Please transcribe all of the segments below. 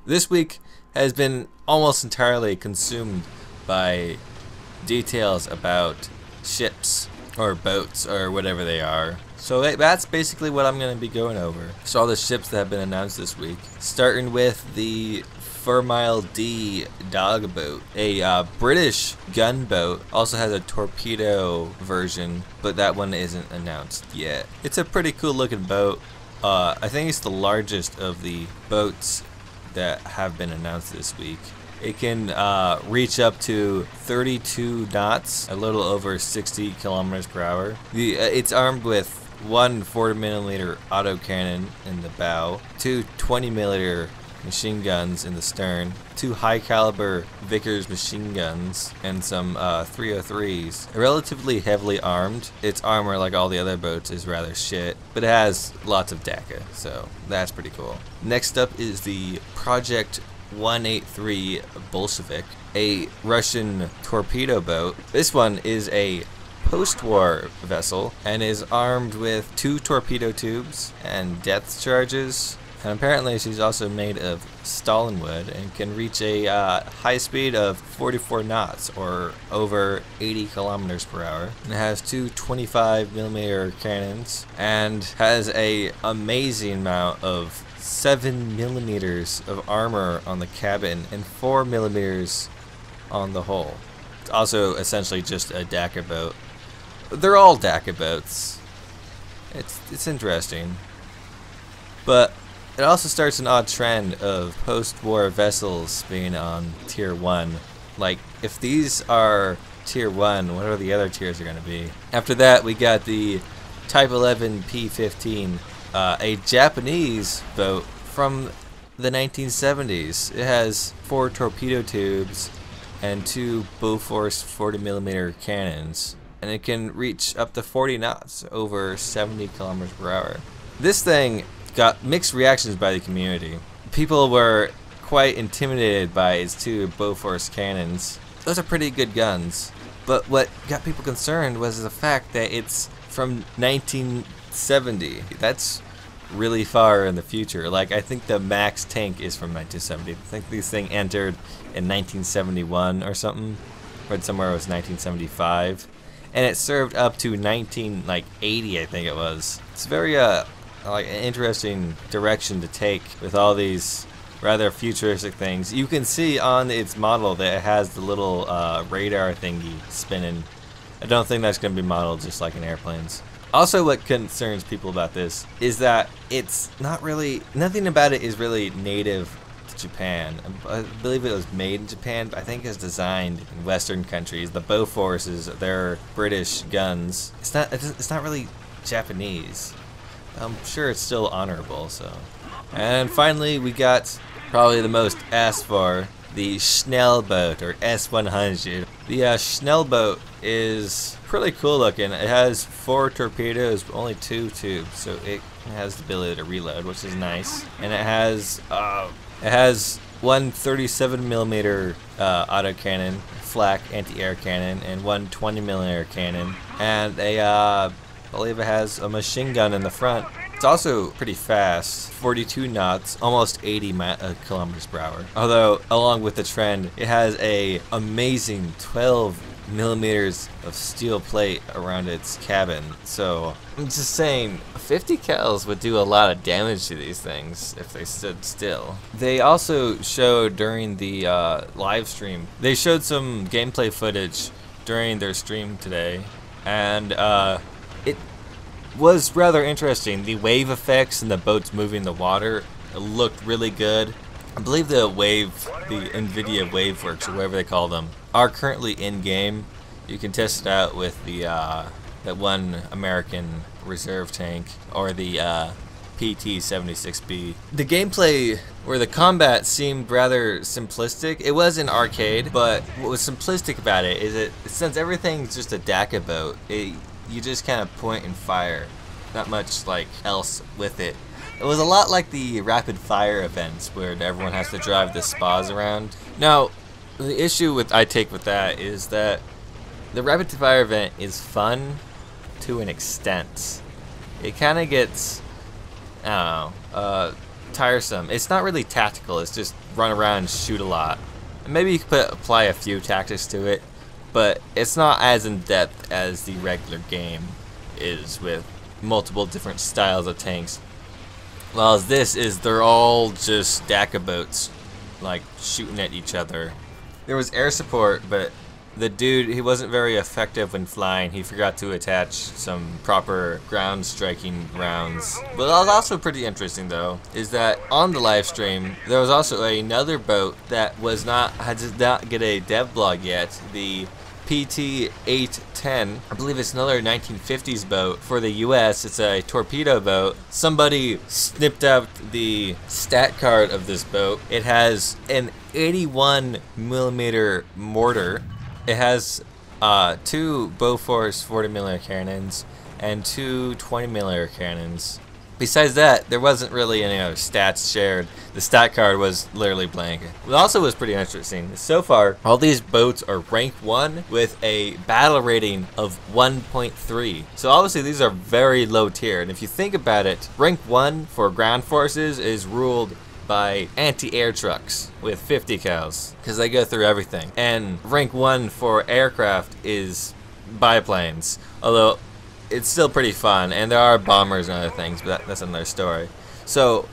This week has been almost entirely consumed by details about ships or boats or whatever they are. So that's basically what I'm going to be going over. So all the ships that have been announced this week, starting with the Fairmile D dog boat, a British gunboat. Also has a torpedo version, but that one isn't announced yet. It's a pretty cool looking boat. I think it's the largest of the boats that have been announced this week. It can reach up to 32 knots, a little over 60 kilometers per hour. It's armed with one 40mm autocannon in the bow, two 20mm machine guns in the stern, two high-caliber Vickers machine guns, and some 303s. Relatively heavily armed. Its armor, like all the other boats, is rather shit, but it has lots of DACA, so that's pretty cool. Next up is the Project 183 Bolshevik, a Russian torpedo boat. This one is a post-war vessel and is armed with two torpedo tubes and depth charges. And apparently she's also made of Stalinwood and can reach a high speed of 44 knots or over 80 kilometers per hour. And it has two 25mm cannons and has a amazing amount of 7mm of armor on the cabin and 4mm on the hull. It's also essentially just a DACA boat. They're all DACA boats. It's interesting. But it also starts an odd trend of post-war vessels being on Tier 1. Like, if these are Tier 1, what are the other tiers are going to be? After that, we got the Type 11 P-15, a Japanese boat from the 1970s. It has 4 torpedo tubes and 2 Bofors 40mm cannons, and it can reach up to 40 knots, over 70 kilometers per hour. This thing got mixed reactions by the community. People were quite intimidated by its 2 Bofors cannons. Those are pretty good guns, but what got people concerned was the fact that it's from 1970. That's really far in the future. Like, I think the max tank is from 1970. I think this thing entered in 1971 or something. Read somewhere it was 1975, and it served up to 1980, I think it was. It's very like an interesting direction to take with all these rather futuristic things. You can see on its model that it has the little radar thingy spinning. I don't think that's going to be modeled just like in airplanes. Also, what concerns people about this is that it's not really, nothing about it is really native to Japan. I believe it was made in Japan, but I think it's designed in Western countries. The Bofors, they're British guns. It's not really Japanese. I'm sure it's still honorable, so. And finally, we got probably the most asked for, the Schnellboat, or S100. The Schnellboat is pretty cool looking. It has 4 torpedoes, but only 2 tubes, so it has the ability to reload, which is nice. And it has one 37mm autocannon, flak anti-air cannon, and one 20mm cannon, and I believe it has a machine gun in the front. It's also pretty fast, 42 knots, almost 80 kilometers per hour. Although, along with the trend, it has a amazing 12mm of steel plate around its cabin. So, I'm just saying, 50 cals would do a lot of damage to these things if they stood still. They also showed during the live stream, they showed some gameplay footage during their stream today, and it was rather interesting. The wave effects and the boats moving the water looked really good. I believe the NVIDIA WaveWorks, or whatever they call them, are currently in game. You can test it out with the that one American reserve tank, or the PT-76B. The gameplay or the combat seemed rather simplistic. It was an arcade, but what was simplistic about it is since everything's just a DACA boat, you just kind of point and fire. Not much like else with it. It was a lot like the rapid fire events where everyone has to drive the spas around. Now, the issue I take with that is that the rapid fire event is fun to an extent. It kind of gets, I don't know, tiresome. It's not really tactical, it's just run around and shoot a lot. And maybe you could apply a few tactics to it, but it's not as in-depth as the regular game is with multiple different styles of tanks. While as this is, they're all just stack of boats, like shooting at each other. There was air support, but the dude, he wasn't very effective when flying. He forgot to attach some proper ground striking rounds. But what was also pretty interesting though, is that on the live stream, there was also another boat that did not get a dev blog yet. The PT-810, I believe it's another 1950s boat for the US. It's a torpedo boat. Somebody snipped out the stat card of this boat. It has an 81mm mortar. It has 2 Bofors 40mm cannons and 2 20mm cannons. Besides that, there wasn't really any other stats shared. The stat card was literally blank. What also was pretty interesting, so far, all these boats are rank 1 with a battle rating of 1.3. So obviously these are very low tier, and if you think about it, rank 1 for ground forces is ruled by anti-air trucks with 50 cals, because they go through everything. And rank 1 for aircraft is biplanes, although it's still pretty fun, and there are bombers and other things, but that's another story. So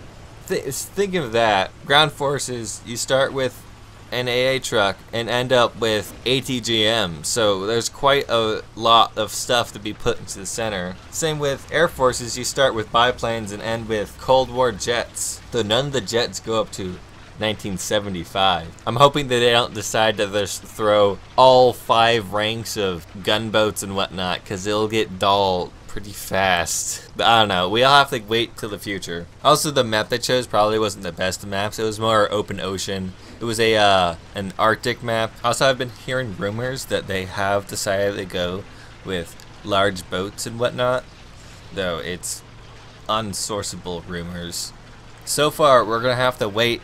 thinking of that, ground forces, you start with an AA truck and end up with ATGM, so there's quite a lot of stuff to be put into the center. Same with air forces, you start with biplanes and end with Cold War jets, though none of the jets go up to 1975. I'm hoping that they don't decide to just throw all 5 ranks of gunboats and whatnot, because it'll get dull pretty fast. But I don't know, we'll have to wait till the future. Also, the map they chose probably wasn't the best of maps. It was more open ocean. It was an Arctic map. Also, I've been hearing rumors that they have decided to go with large boats and whatnot, though it's unsourceable rumors. So far, we're gonna have to wait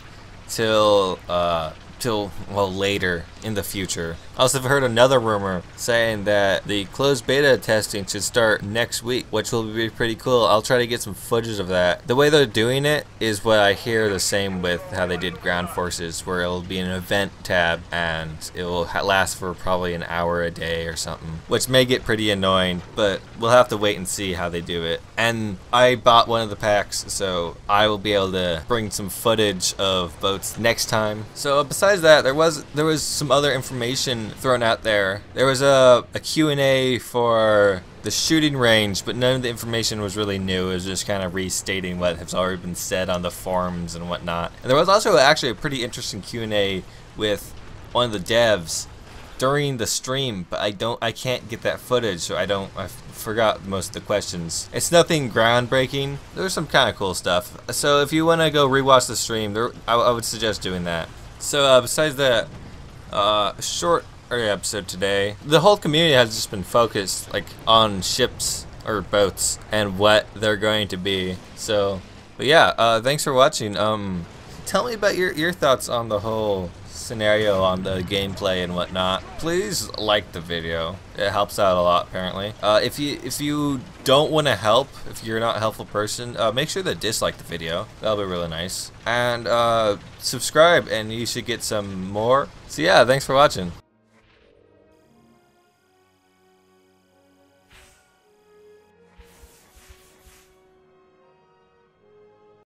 till well, later in the future. Also, I've heard another rumor saying that the closed beta testing should start next week, which will be pretty cool. I'll try to get some footage of that. The way they're doing it is what I hear the same with how they did ground forces, where it'll be an event tab and it will last for probably an hour a day or something, which may get pretty annoying, but we'll have to wait and see how they do it. And I bought one of the packs, so I will be able to bring some footage of boats next time. So besides that, there was some other information thrown out there. There was a Q&A for the shooting range, but none of the information was really new. It was just kind of restating what has already been said on the forums and whatnot. And there was also actually a pretty interesting Q&A with one of the devs during the stream, but I can't get that footage, so I forgot most of the questions. It's nothing groundbreaking. There's some kind of cool stuff. So if you want to go rewatch the stream, I would suggest doing that. So besides that, short episode today. The whole community has just been focused like on ships or boats and what they're going to be. So, but yeah, thanks for watching. Tell me about your thoughts on the whole scenario, on the gameplay and whatnot. Please like the video. It helps out a lot, apparently. If you don't want to help, if you're not a helpful person, make sure to dislike the video. That'll be really nice. And subscribe, and you should get some more. So yeah, thanks for watching.